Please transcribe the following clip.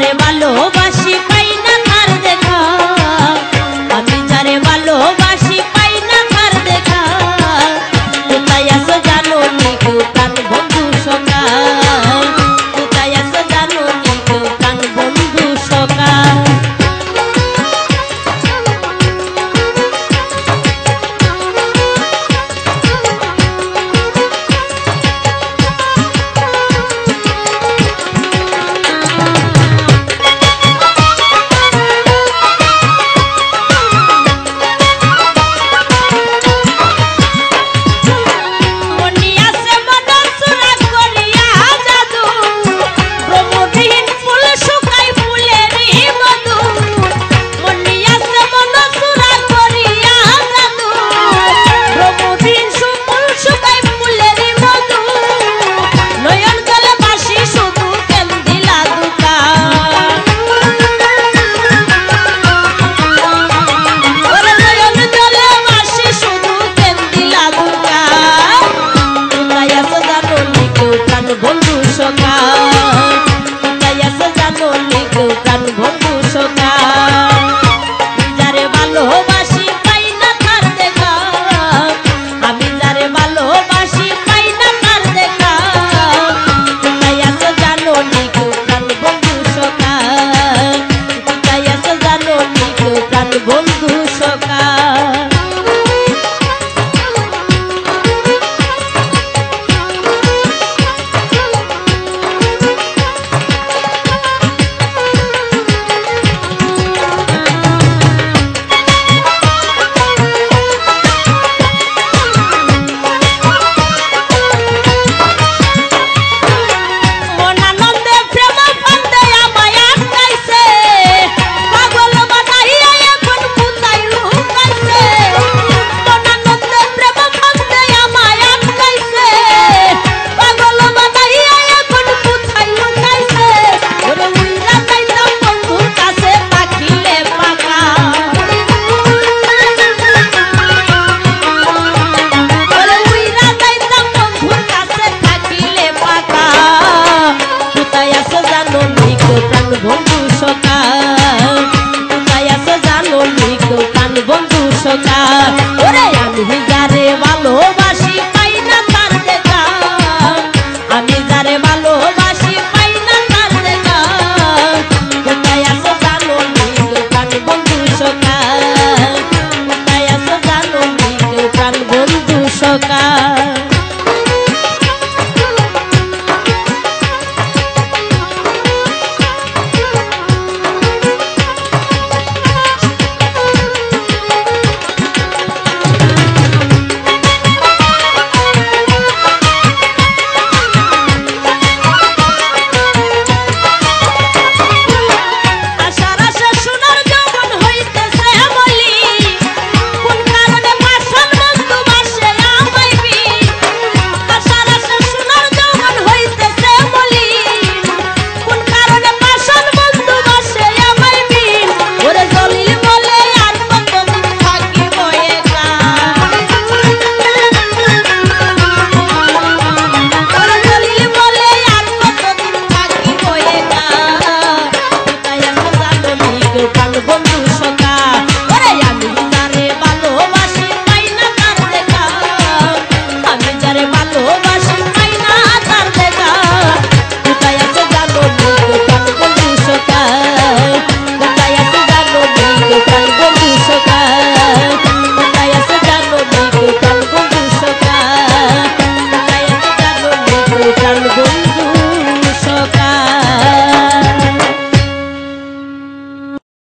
যারে ভালোবাসি পাই না তার দেখা, আমি যারে ভালোবাসি পাই না তার দেখা। কোথায় আছো জানো নি কেউ প্রাণ বন্ধু সখা, কোথায় আছো জানো নি কেউ প্রাণ বন্ধু সখা। যারে ভালোবাসি পাই না তার দেখা, আমি যারে ভালোবাসি পাই না তার দেখা। কোথায় আছো জানো নি কেউ প্রাণ বন্ধু সখা, কোথায় আছো জানো নি কেউ প্রাণ বন্ধু।